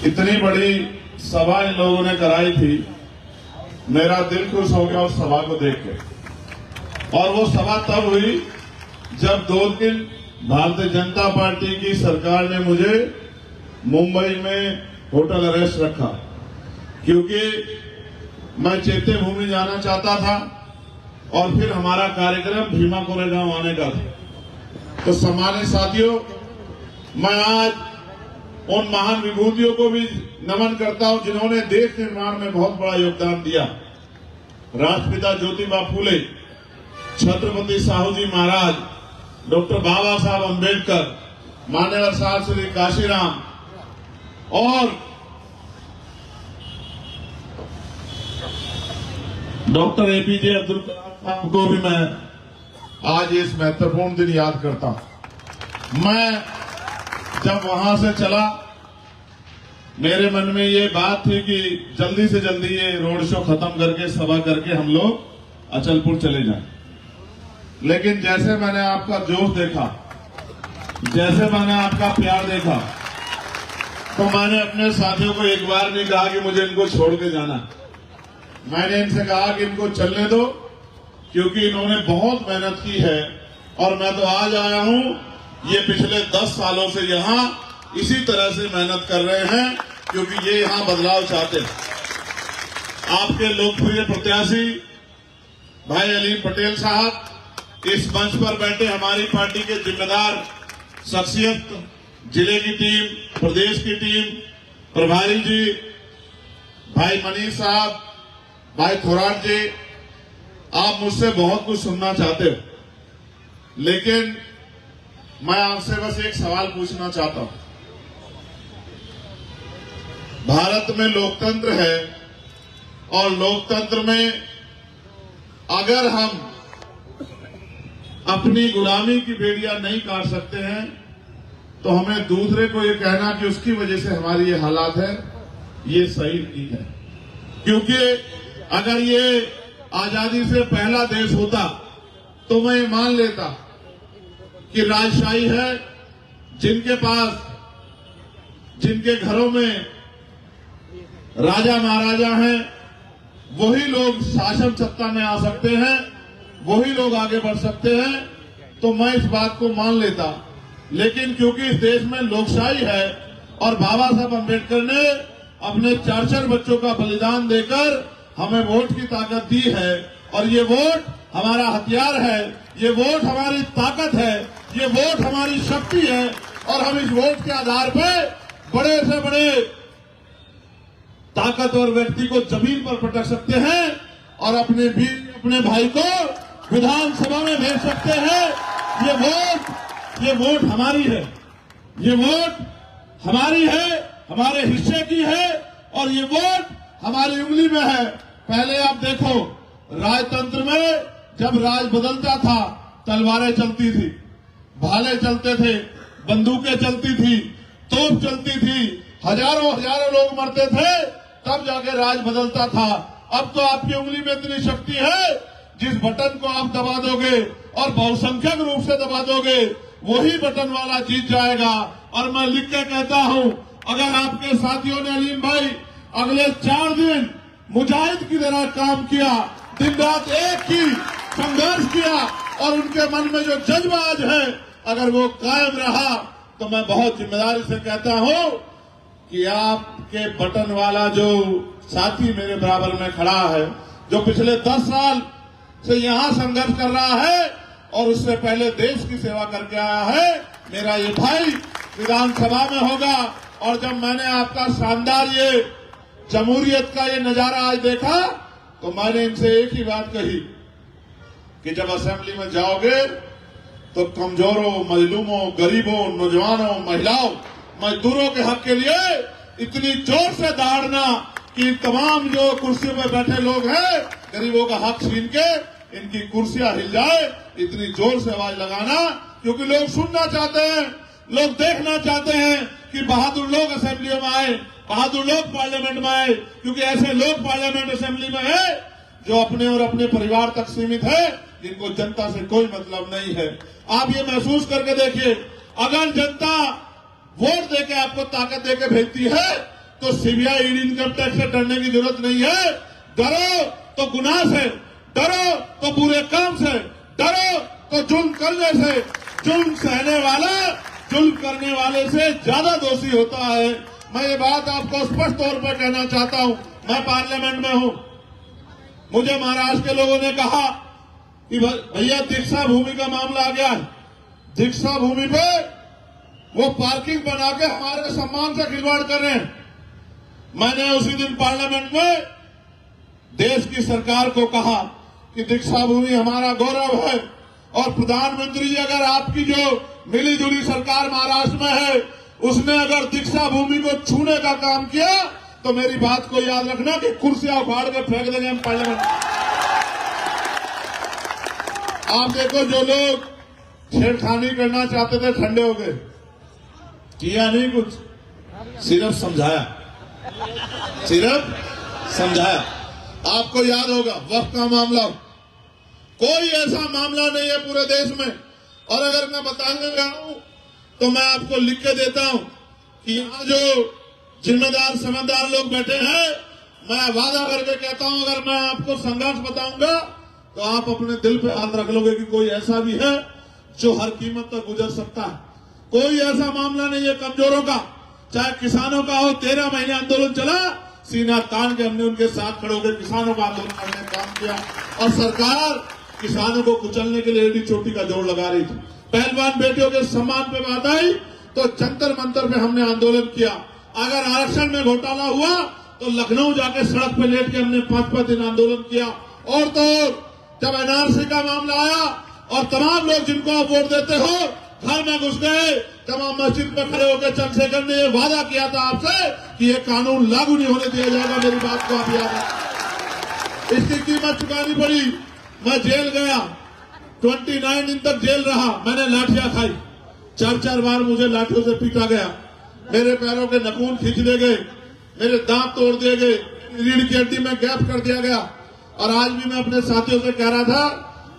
इतनी बड़ी सभा इन लोगों ने कराई थी, मेरा दिल खुश हो गया उस सभा को देख के। और वो सभा तब हुई जब 2 दिन भारतीय जनता पार्टी की सरकार ने मुझे मुंबई में होटल अरेस्ट रखा, क्योंकि मैं चैत्य भूमि जाना चाहता था और फिर हमारा कार्यक्रम भीमा कोरेगांव आने का था। तो सम्मानित साथियों, मैं आज उन महान विभूतियों को भी नमन करता हूं जिन्होंने देश निर्माण में बहुत बड़ा योगदान दिया। राष्ट्रपिता ज्योतिबा फूले, छत्रपति साहू जी महाराज, डॉक्टर बाबा साहब अम्बेडकर, मान्यवर साहब श्री काशीराम और डॉक्टर एपीजे अब्दुल कलाम साहब को भी मैं आज इस महत्वपूर्ण दिन याद करता हूं। मैं जब वहां से चला, मेरे मन में ये बात थी कि जल्दी से जल्दी ये रोड शो खत्म करके, सभा करके हम लोग अचलपुर चले जाएं। लेकिन जैसे मैंने आपका जोश देखा, जैसे मैंने आपका प्यार देखा, तो मैंने अपने साथियों को एक बार नहीं कहा कि मुझे इनको छोड़ के जाना। मैंने इनसे कहा कि इनको चलने दो, क्योंकि इन्होंने बहुत मेहनत की है और मैं तो आज आया हूं। ये पिछले 10 सालों से यहाँ इसी तरह से मेहनत कर रहे हैं, क्योंकि ये यहाँ बदलाव चाहते हैं। आपके लोकप्रिय प्रत्याशी भाई अलीम पटेल साहब, इस मंच पर बैठे हमारी पार्टी के जिम्मेदार शख्सियत, जिले की टीम, प्रदेश की टीम, प्रभारी जी भाई मनीष साहब, भाई थोराट जी, आप मुझसे बहुत कुछ सुनना चाहते हो, लेकिन मैं आपसे बस एक सवाल पूछना चाहता हूं। भारत में लोकतंत्र है और लोकतंत्र में अगर हम अपनी गुलामी की बेड़ियां नहीं काट सकते हैं, तो हमें दूसरे को ये कहना कि उसकी वजह से हमारी ये हालात है, ये सही नहीं है। क्योंकि अगर ये आजादी से पहला देश होता तो मैं मान लेता कि राजशाही है, जिनके पास, जिनके घरों में राजा महाराजा हैं, वही लोग शासन सत्ता में आ सकते हैं, वही लोग आगे बढ़ सकते हैं, तो मैं इस बात को मान लेता। लेकिन क्योंकि इस देश में लोकशाही है और बाबा साहब अम्बेडकर ने अपने 4 बच्चों का बलिदान देकर हमें वोट की ताकत दी है, और ये वोट हमारा हथियार है, ये वोट हमारी ताकत है, ये वोट हमारी शक्ति है, और हम इस वोट के आधार पर बड़े से बड़े ताकतवर व्यक्ति को जमीन पर पटक सकते हैं और अपने भाई को विधानसभा में भेज सकते हैं। ये वोट हमारी है, ये वोट हमारी है, हमारे हिस्से की है, और ये वोट हमारी उंगली में है। पहले आप देखो, राजतंत्र में जब राज बदलता था, तलवारें चलती थी, भाले चलते थे, बंदूकें चलती थी, तोप चलती थी, हजारों लोग मरते थे, तब जाके राज बदलता था। अब तो आपकी उंगली में इतनी शक्ति है, जिस बटन को आप दबा दोगे और बहुसंख्यक रूप से दबा दोगे, वही बटन वाला जीत जाएगा। और मैं लिख के कहता हूं, अगर आपके साथियों ने अलीम भाई अगले 4 दिन मुजाहिद की तरह काम किया, दिन रात एक ही संघर्ष किया, और उनके मन में जो जज्बा आज है अगर वो कायम रहा, तो मैं बहुत जिम्मेदारी से कहता हूं कि आपके बटन वाला जो साथी मेरे बराबर में खड़ा है, जो पिछले 10 साल से यहां संघर्ष कर रहा है और उससे पहले देश की सेवा करके आया है, मेरा ये भाई विधानसभा में होगा। और जब मैंने आपका शानदार ये जमहूरियत का ये नजारा आज देखा, तो मैंने इनसे एक ही बात कही कि जब असेंबली में जाओगे तो कमजोरों, मजलूमों, गरीबों, नौजवानों, महिलाओं, मजदूरों के हक के लिए इतनी जोर से दहाड़ना कि तमाम जो कुर्सियों पर बैठे लोग हैं, गरीबों का हक छीन के इनकी कुर्सियां हिल जाए, इतनी जोर से आवाज लगाना, क्योंकि लोग सुनना चाहते हैं, लोग देखना चाहते हैं कि बहादुर लोग असेंबली में आए, बहादुर लोग पार्लियामेंट में आए, क्योंकि ऐसे लोग पार्लियामेंट असेंबली में है जो अपने और अपने परिवार तक सीमित है, जिनको जनता से कोई मतलब नहीं है। आप ये महसूस करके देखिए, अगर जनता वोट देके आपको ताकत देके भेजती है, तो सीबीआई इनकम टैक्स से डरने की जरूरत नहीं है। डरो तो गुनाह से, डरो तो बुरे काम से, डरो तो जुल्म करने से। जुल्म सहने वाला जुल्म करने वाले से ज्यादा दोषी होता है। मैं ये बात आपको स्पष्ट तौर पर कहना चाहता हूं। मैं पार्लियामेंट में हूं, मुझे महाराष्ट्र के लोगों ने कहा कि भैया दीक्षा भूमि का मामला आ गया है, दीक्षा भूमि पे वो पार्किंग बना के हमारे सम्मान से खिलवाड़ कर रहे हैं। मैंने उसी दिन पार्लियामेंट में देश की सरकार को कहा कि दीक्षा भूमि हमारा गौरव है और प्रधानमंत्री जी अगर आपकी जो मिली जुली सरकार महाराष्ट्र में है उसने अगर दीक्षा भूमि को छूने का काम किया तो मेरी बात को याद रखना कि कुर्सियां उखाड़ के फेंक देंगे हम पार्लियामेंट। आप देखो जो लोग छेड़खानी करना चाहते थे ठंडे हो गए, किया नहीं कुछ, सिर्फ समझाया, सिर्फ समझाया। आपको याद होगा वक्फ का मामला, कोई ऐसा मामला नहीं है पूरे देश में। और अगर मैं बताने गया हूं तो मैं आपको लिख के देता हूं कि यहाँ जो जिम्मेदार समझदार लोग बैठे हैं, मैं वादा करके कहता हूं अगर मैं आपको संघर्ष बताऊंगा तो आप अपने दिल पे हाथ रख लोगे कि कोई ऐसा भी है जो हर कीमत तक गुजर सकता है। कोई ऐसा मामला नहीं है कमजोरों का, चाहे किसानों का हो। 13 महीने आंदोलन चला, सीना तान के हमने उनके साथ खड़े होकर किसानों का आंदोलन करने का काम किया और सरकार किसानों को कुचलने के लिए एडी चोटी का जोड़ लगा रही थी। पहलवान बेटियों के सम्मान पे बात आई तो जंतर मंतर पे हमने आंदोलन किया। अगर आरक्षण में घोटाला हुआ तो लखनऊ जाके सड़क पे लेट के हमने 5-5 दिन आंदोलन किया। और तो जब एनआरसी का मामला आया और तमाम लोग जिनको आप वोट देते हो घर में घुस गए, तमाम मस्जिद में खड़े होकर चंद्रशेखर ने ये वादा किया था आपसे कि ये कानून लागू नहीं होने दिया जाएगा। मेरी बात को आप याद रखें। इसकी कीमत चुकानी पड़ी। मैं जेल गया, 29 दिन तक जेल रहा। मैंने लाठियां खाई, 4-4 बार मुझे लाठियों से पीटा गया, मेरे पैरों के नखून खींच दिए गए, मेरे दांत तोड़ दिए गए, रीढ़ की हड्डी में गैप कर दिया गया। और आज भी मैं अपने साथियों से कह रहा था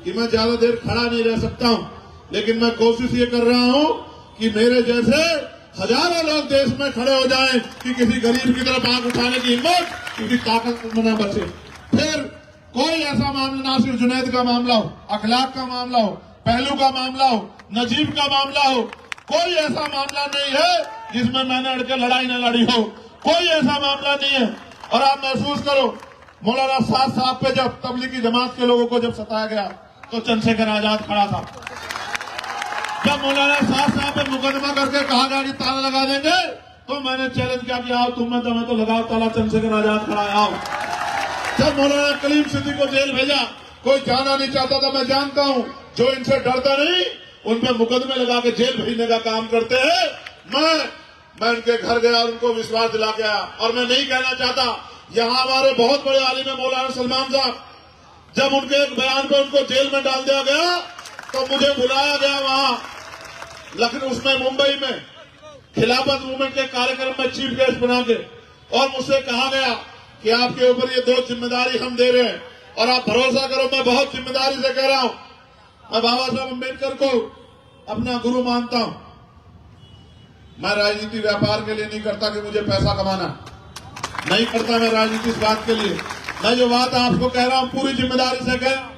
कि मैं ज्यादा देर खड़ा नहीं रह सकता हूं, लेकिन मैं कोशिश ये कर रहा हूं कि मेरे जैसे हजारों लोग देश में खड़े हो जाएं कि किसी गरीब की तरफ आंख उठाने की हिम्मत किसी ताकत में न बचे। फिर कोई ऐसा मामला ना सिर्फ जुनैद का मामला हो, अखलाक का मामला हो, पहलू का मामला हो, नजीब का मामला हो, कोई ऐसा मामला नहीं है जिसमें मैंने अड़के लड़ाई न लड़ी हो। कोई ऐसा मामला नहीं है। और आप महसूस करो, मौलाना साद साहब पे जब तबलीगी जमात के लोगों को जब सताया गया तो चंद्रशेखर आजाद खड़ा था। जब मौलाना साद साहब पे मुकदमा करके कहा गया कि ताला लगा देंगे तो मैंने चैलेंज किया कि आओ तुम में तो लगाओ ताला, चंद्रशेखर आजाद खड़ा है, आओ। जब मौलाना कलीम सिद्दीकी को जेल भेजा, कोई जाना नहीं चाहता था। मैं जानता हूं जो इनसे डरता नहीं उन पे मुकदमे लगा के जेल भेजने का काम करते हैं। मैं उनके घर गया और उनको विश्वास दिला के आया। और मैं नहीं कहना चाहता, यहाँ हमारे बहुत बड़े आलिम है मौलाना सलमान साहब, जब उनके एक बयान पे उनको जेल में डाल दिया गया तो मुझे बुलाया गया वहां लखनऊ, उसमें मुंबई में खिलाफत मूवमेंट के कार्यक्रम में चीफ गेस्ट बना के, और मुझसे कहा गया कि आपके ऊपर ये 2 जिम्मेदारी हम दे रहे हैं और आप भरोसा करो मैं बहुत जिम्मेदारी से कह रहा हूं। मैं बाबा साहब अम्बेडकर को अपना गुरु मानता हूं। मैं राजनीति व्यापार के लिए नहीं करता कि मुझे पैसा कमाना, नहीं करता मैं राजनीति इस बात के लिए। मैं जो बात आपको कह रहा हूं पूरी जिम्मेदारी से कह रहा हूं।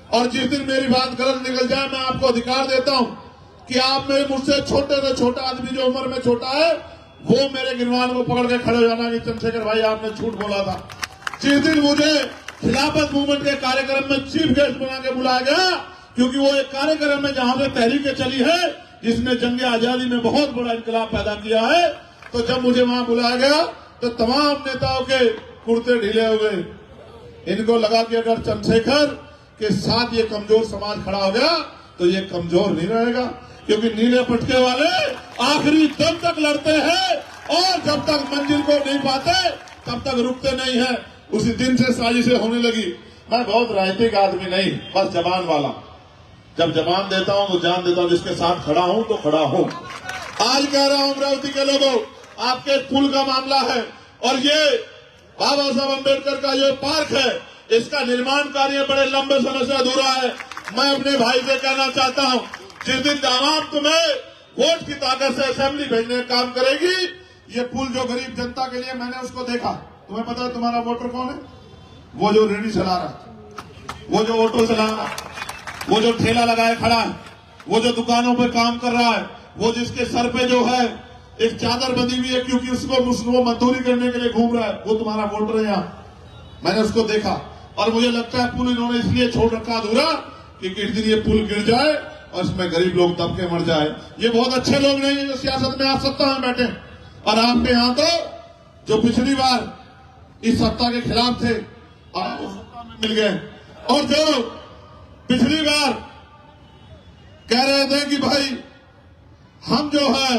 और जिस दिन मेरी बात गलत निकल जाए मैं आपको अधिकार देता हूं कि आप मेरे मुझसे छोटे से छोटा आदमी जो उम्र में छोटा है वो मेरे गिरवान को पकड़ के खड़े हो जाना कि चंद्रशेखर भाई आपने झूठ बोला था। जिस दिन मुझे खिलाफत मूवमेंट के कार्यक्रम में चीफ गेस्ट बना के बुलाया गया, क्योंकि वो एक कार्यक्रम में जहां से तहरीकें चली है जिसने जंग आजादी में बहुत बड़ा इनकलाब पैदा किया है, तो जब मुझे वहां बुलाया गया तो तमाम नेताओं के कुर्ते ढीले हो गए। इनको लगा कि अगर चंद्रशेखर के साथ ये कमजोर समाज खड़ा हो गया तो ये कमजोर नहीं रहेगा, क्योंकि नीले पटके वाले आखिरी दम तक लड़ते हैं और जब तक मंजिल को नहीं पाते तब तक रुकते नहीं है। उसी दिन से साजिशें होने लगी। मैं बहुत राजनीतिक आदमी नहीं, बस जबान वाला। जब जबान देता हूं तो जान देता हूं, जिसके साथ खड़ा हूं तो खड़ा हूं। आज कह रहा हूं अमरावती के लोगों, आपके पुल का मामला है और ये बाबा साहब अम्बेडकर का जो पार्क है इसका निर्माण कार्य बड़े लंबे समय से अधूरा है। मैं अपने भाई से कहना चाहता हूं, जिस दिन आवाम तुम्हें वोट की ताकत से असेंबली भेजने का काम करेगी, ये पुल जो गरीब जनता के लिए, मैंने उसको देखा। तुम्हें पता है तुम्हारा वोटर कौन है? वो जो रेडी चला रहा, वो जो ऑटो चला रहा, वो जो ठेला लगाए खड़ा है, वो जो दुकानों पे काम कर रहा है, वो जिसके सर पे जो है एक चादर बंधी हुई है क्योंकि उसको मजदूरी करने के लिए घूम रहा है, वो तुम्हारा वोटर है। यहाँ मैंने उसको देखा और मुझे लगता है पुल इन्होंने इसलिए छोड़ रखा अधूरा कि किस दिन ये पुल गिर जाए और इसमें गरीब लोग दब के मर जाए। ये बहुत अच्छे लोग नहीं है जो सियासत में आज सत्ता में बैठे, और आपके यहाँ तो जो पिछली बार इस सत्ता के खिलाफ थे आप सत्ता में मिल गए, और जो पिछली बार कह रहे थे कि भाई हम जो है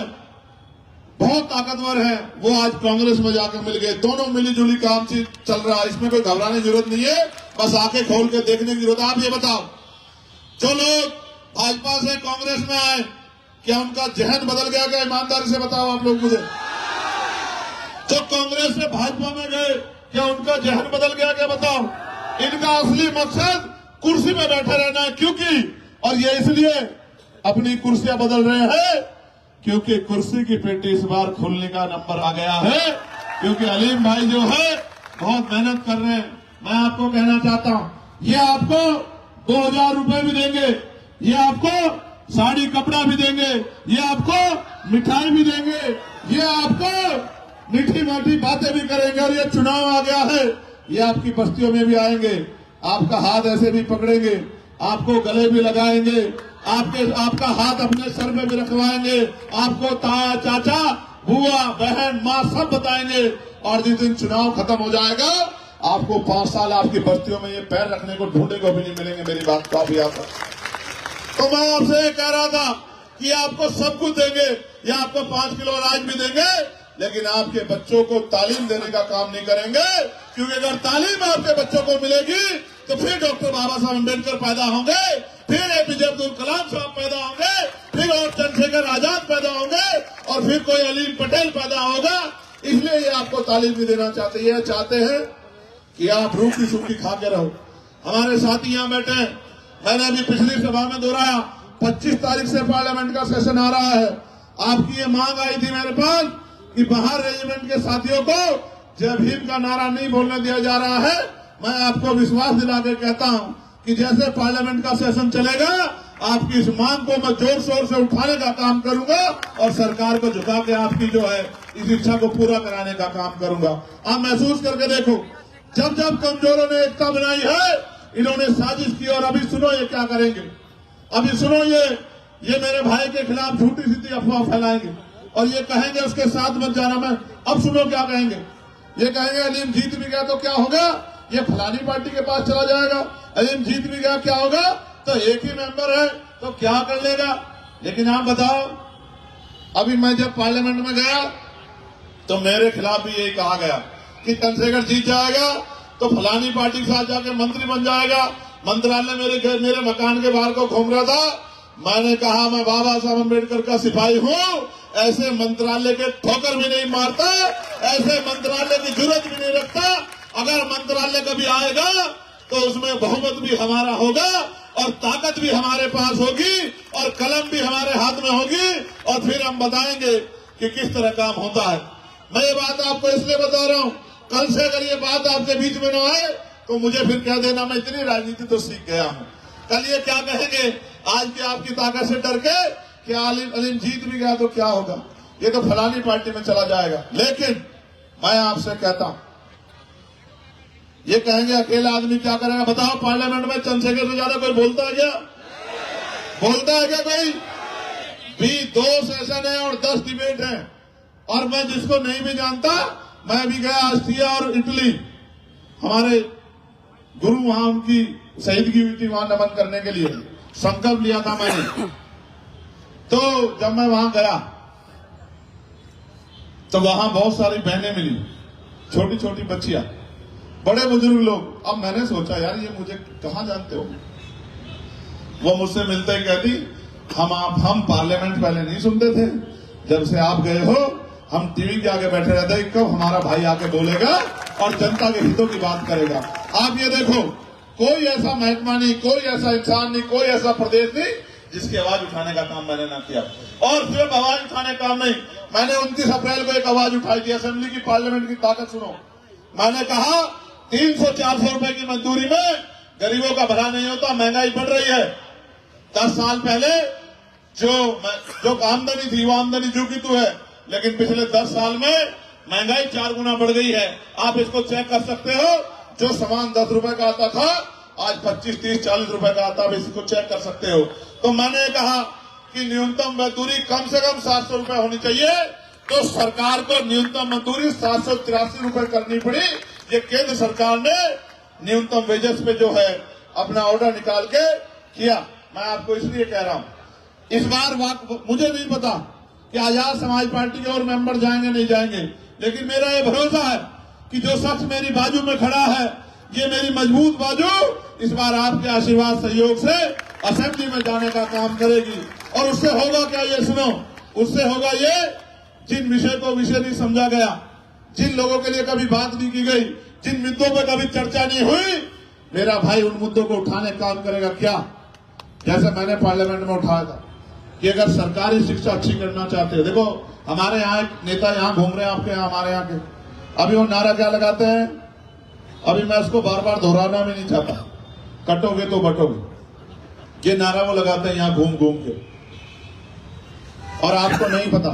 बहुत ताकतवर हैं, वो आज कांग्रेस में जाकर मिल गए। दोनों मिलीजुली काम चल रहा है, इसमें कोई घबराने की जरूरत नहीं है, बस आंखें खोल के देखने की जरूरत है। आप ये बताओ, जो लोग भाजपा से कांग्रेस में आए, क्या उनका जहन बदल गया? क्या ईमानदारी से बताओ आप लोग मुझे। जो कांग्रेस से भाजपा में गए, क्या उनका जहन बदल गया? क्या बताओ। इनका असली मकसद कुर्सी में बैठे रहना है, क्योंकि और ये इसलिए अपनी कुर्सियां बदल रहे हैं क्योंकि कुर्सी की पेटी इस बार खुलने का नंबर आ गया है, क्योंकि अलीम भाई जो है बहुत मेहनत कर रहे हैं। मैं आपको कहना चाहता हूं, ये आपको 2000 रुपए भी देंगे, ये आपको साड़ी कपड़ा भी देंगे, ये आपको मिठाई भी देंगे, ये आपको मीठी मीठी बातें भी करेंगे, और ये चुनाव आ गया है, ये आपकी बस्तियों में भी आएंगे, आपका हाथ ऐसे भी पकड़ेंगे, आपको गले भी लगाएंगे, आपका हाथ अपने सर में भी रखवाएंगे, आपको ताया चाचा बुआ बहन माँ सब बताएंगे, और जिस दिन चुनाव खत्म हो जाएगा आपको 5 साल आपकी बस्तियों में ये पैर रखने को ढूंढने को भी नहीं मिलेंगे। मेरी बात को आप याद रखें। तो मैं आपसे कह रहा था कि आपको सब कुछ देंगे, या आपको 5 किलो अनाज भी देंगे, लेकिन आपके बच्चों को तालीम देने का काम नहीं करेंगे, क्योंकि अगर तालीम आपके बच्चों को मिलेगी तो फिर डॉक्टर बाबा साहब अम्बेडकर पैदा होंगे, फिर एपीजे अब्दुल कलाम साहब पैदा होंगे, फिर और चंद्रशेखर आजाद पैदा होंगे, और फिर कोई अलीम पटेल पैदा होगा। इसलिए ये आपको तालीम भी देना चाहते हैं। चाहते हैं कि आप रूखी सूखी खा के रहो। हमारे साथी यहाँ बैठे हैं, मैंने अभी पिछली सभा में दोहराया, 25 तारीख से पार्लियामेंट का सेशन आ रहा है। आपकी ये मांग आई थी मेरे पास कि बाहर रेजिमेंट के साथियों को जय भीम का नारा नहीं बोलने दिया जा रहा है। मैं आपको विश्वास दिला के कहता हूं कि जैसे पार्लियामेंट का सेशन चलेगा, आपकी इस मांग को मैं जोर शोर से उठाने का काम करूंगा, और सरकार को झुका के आपकी जो है इस इच्छा को पूरा कराने का काम करूंगा। आप महसूस करके देखो, जब जब कमजोरों ने एकता बनाई है, इन्होंने साजिश की, और अभी सुनो ये क्या करेंगे। अभी सुनो, ये मेरे भाई के खिलाफ झूठी सीधी अफवाह फैलाएंगे, और ये कहेंगे उसके साथ मत जाना। मैं अब सुनो क्या कहेंगे। ये कहेंगे अलीम जीत भी गया तो क्या होगा, ये फलानी पार्टी के पास चला जाएगा। अलीम जीत भी गया क्या होगा, तो एक ही मेंबर है तो क्या कर लेगा। लेकिन आप बताओ, अभी मैं जब पार्लियामेंट में गया तो मेरे खिलाफ भी यही कहा गया कि चंद्रशेखर जीत जाएगा तो फलानी पार्टी के साथ जाके मंत्री बन जाएगा। मंत्रालय मेरे मकान के बाहर को घूम रहा था। मैंने कहा मैं बाबा साहब अम्बेडकर का सिपाही हूँ, ऐसे मंत्रालय के ठोकर भी नहीं मारता, ऐसे मंत्रालय की जरूरत भी नहीं रखता। अगर मंत्रालय कभी आएगा तो उसमें बहुमत भी हमारा होगा, और ताकत भी हमारे पास होगी, और कलम भी हमारे हाथ में होगी, और फिर हम बताएंगे कि किस तरह काम होता है। मैं ये बात आपको इसलिए बता रहा हूँ, कल से अगर ये बात आपके बीच में न आए तो मुझे फिर कह देना मैं इतनी राजनीति तो सीख गया हूँ। कल ये क्या कहेंगे, आज की आपकी ताकत से डर के कि अलीम जीत भी गया तो क्या होगा, ये तो फलानी पार्टी में चला जाएगा। लेकिन मैं आपसे कहता हूं, ये कहेंगे अकेला आदमी क्या करेगा। बताओ, पार्लियामेंट में चंद्रशेखर से ज्यादा कोई बोलता है क्या? बोलता है क्या कोई? भी 2 सेशन है और 10 डिबेट है, और मैं जिसको नहीं भी जानता, मैं भी गया ऑस्ट्रिया और इटली, हमारे गुरु वहां उनकी शहीदगी हुई थी, वहां नमन करने के लिए संकल्प लिया था मैंने। तो जब मैं वहां गया तो वहां बहुत सारी बहनें मिली, छोटी छोटी बच्चियां, बड़े बुजुर्ग लोग। अब मैंने सोचा यार ये मुझे कहां जानते हो। वो मुझसे मिलते ही कहती, हम पार्लियामेंट पहले नहीं सुनते थे, जब से आप गए हो हम टीवी के आगे बैठे रहते हैं, कब हमारा भाई आके बोलेगा और जनता के हितों की बात करेगा। आप ये देखो, कोई ऐसा महकमा नहीं, कोई ऐसा इंसान नहीं, कोई ऐसा प्रदेश नहीं जिसकी आवाज उठाने का काम मैंने ना किया। और सिर्फ आवाज उठाने का काम नहीं, मैंने 29 अप्रैल को एक आवाज उठाई थी, असेंबली की पार्लियामेंट की ताकत सुनो। मैंने कहा 300-400 रुपए की मजदूरी में गरीबों का भला नहीं होता, महंगाई बढ़ रही है। 10 साल पहले जो आमदनी थी वो आमदनी जो की तो है, लेकिन पिछले 10 साल में महंगाई 4 गुना बढ़ गई है। आप इसको चेक कर सकते हो। जो सामान 10 रुपए का आता था आज 25, 30, 40 रुपए का आता है, इसको चेक कर सकते हो। तो मैंने कहा कि न्यूनतम मजदूरी कम से कम 700 रुपए होनी चाहिए। तो सरकार को न्यूनतम मजदूरी 783 रुपए करनी पड़ी। ये केंद्र सरकार ने न्यूनतम वेजेस पे जो है अपना ऑर्डर निकाल के किया। मैं आपको इसलिए कह रहा हूं, इस बार मुझे नहीं पता कि आजाद समाज पार्टी के और मेंबर जाएंगे नहीं जाएंगे, लेकिन मेरा ये भरोसा है कि जो शख्स मेरी बाजू में खड़ा है, ये मेरी मजबूत बाजू इस बार आपके आशीर्वाद सहयोग से असेंबली में जाने का काम करेगी। और उससे होगा क्या, ये सुनो, उससे होगा ये, जिन विषय को विषय नहीं समझा गया, जिन लोगों के लिए कभी बात नहीं की गई, जिन मुद्दों पर कभी चर्चा नहीं हुई, मेरा भाई उन मुद्दों को उठाने का काम करेगा। क्या, जैसे मैंने पार्लियामेंट में उठाया था कि अगर सरकारी शिक्षा अच्छी करना चाहते हैं, देखो हमारे यहाँ एक नेता यहाँ घूम रहे हैं, आपके यहाँ, हमारे यहाँ के, अभी वो नारा क्या लगाते हैं, अभी मैं उसको बार बार दोहराना भी नहीं चाहता, कटोगे तो बटोगे, ये नारा वो लगाते हैं यहाँ घूम घूम के। और आपको नहीं पता,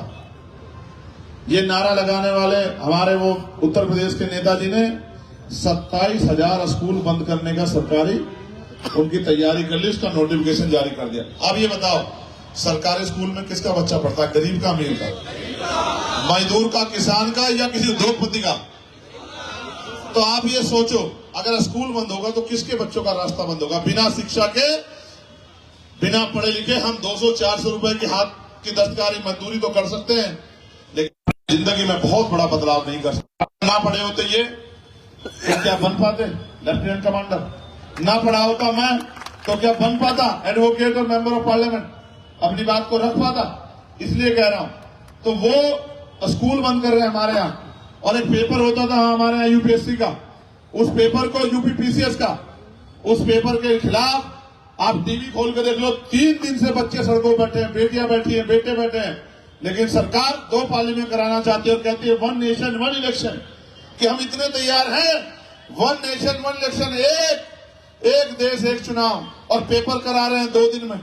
ये नारा लगाने वाले हमारे वो उत्तर प्रदेश के नेताजी ने 27,000 स्कूल बंद करने का सरकारी उनकी तैयारी कर ली, उसका नोटिफिकेशन जारी कर दिया। अब ये बताओ, सरकारी स्कूल में किसका बच्चा पढ़ता है, गरीब का, अमीर का, मजदूर का, किसान का, या किसी उद्योगपति का? तो आप ये सोचो, अगर स्कूल बंद होगा तो किसके बच्चों का रास्ता बंद होगा? बिना शिक्षा के, बिना पढ़े लिखे हम 200-400 रुपए की हाथ की दस्तकारी मजदूरी तो कर सकते हैं, लेकिन जिंदगी में बहुत बड़ा बदलाव नहीं कर सकते। ना पढ़े होते ये तो क्या बन पाते लेफ्टिनेंट कमांडर? ना पढ़ा होता मैं तो क्या बन पाता एडवोकेट और मेंबर ऑफ पार्लियामेंट, अपनी बात को रख पाता? इसलिए कह रहा हूं। तो वो स्कूल बंद कर रहे हैं हमारे यहाँ। और एक पेपर होता था हमारे यहाँ यूपीएससी का, उस पेपर को, यूपीपीसीएस का, उस पेपर के खिलाफ आप टीवी खोल के देख लो, 3 दिन से बच्चे सड़कों बैठे हैं, बेटियां बैठी हैं, बेटे बैठे हैं। लेकिन सरकार 2 पार्लियामेंट कराना चाहती है और कहती है 1 नेशन 1 इलेक्शन, कि हम इतने तैयार हैं, 1 नेशन 1 इलेक्शन, एक देश एक चुनाव, और पेपर करा रहे हैं 2 दिन में,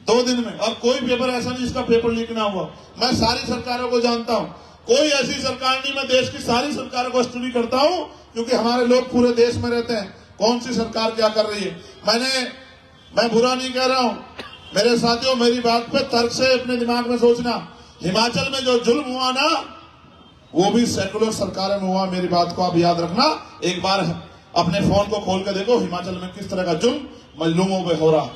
2 दिन में। और कोई पेपर ऐसा नहीं जिसका पेपर लीक ना हुआ। मैं सारी सरकारों को जानता हूं, कोई ऐसी सरकार नहीं, मैं देश की सारी सरकारों को स्टडी करता हूं, क्योंकि हमारे लोग पूरे देश में रहते हैं, कौन सी सरकार क्या कर रही है। मैं बुरा नहीं कह रहा हूं, मेरे साथियों, मेरी बात पे तर्क से अपने दिमाग में सोचना। हिमाचल में जो जुल्म हुआ ना, वो भी सेकुलर सरकार में हुआ, मेरी बात को आप याद रखना। एक बार अपने फोन को खोल कर देखो, हिमाचल में किस तरह का जुल्म मजलूमों पे हो रहा।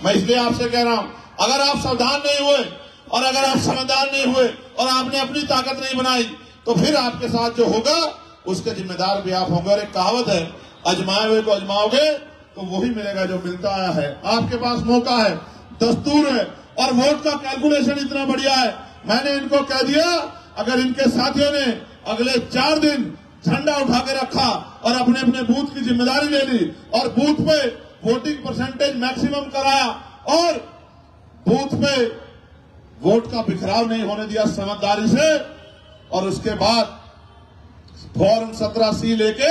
मैं इसलिए आपसे कह रहा हूं, अगर आप सावधान नहीं हुए और अगर आप समझदार नहीं हुए और आपने अपनी ताकत नहीं बनाई, तो फिर आपके साथ जो होगा उसके जिम्मेदार भी आप होंगे। और एक कहावत है, अजमाए हुए को अजमाओगे तो वही मिलेगा जो मिलता आया है। आपके पास मौका है, दस्तूर है, और वोट का कैलकुलेशन इतना बढ़िया है। मैंने इनको कह दिया, अगर इनके साथियों ने अगले 4 दिन झंडा उठा के रखा और अपने अपने बूथ की जिम्मेदारी ले ली और बूथ पे वोटिंग परसेंटेज मैक्सिमम कराया और बूथ पे वोट का बिखराव नहीं होने दिया समझदारी से, और उसके बाद फॉर्म 17C लेके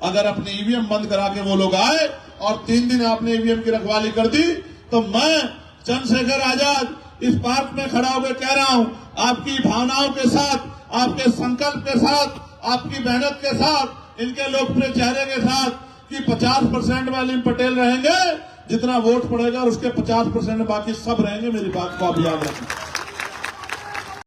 अगर अपने ईवीएम बंद करा के वो लोग आए और 3 दिन आपने ईवीएम की रखवाली कर दी, तो मैं चंद्रशेखर आजाद इस पार्क में खड़ा होकर कह रहा हूं, आपकी भावनाओं के साथ, आपके संकल्प के साथ, आपकी मेहनत के साथ, इनके लोकप्रिय चेहरे के साथ, कि 50% वाली पटेल रहेंगे, जितना वोट पड़ेगा और उसके 50% बाकी सब रहेंगे। मेरी बात को आप याद रखें।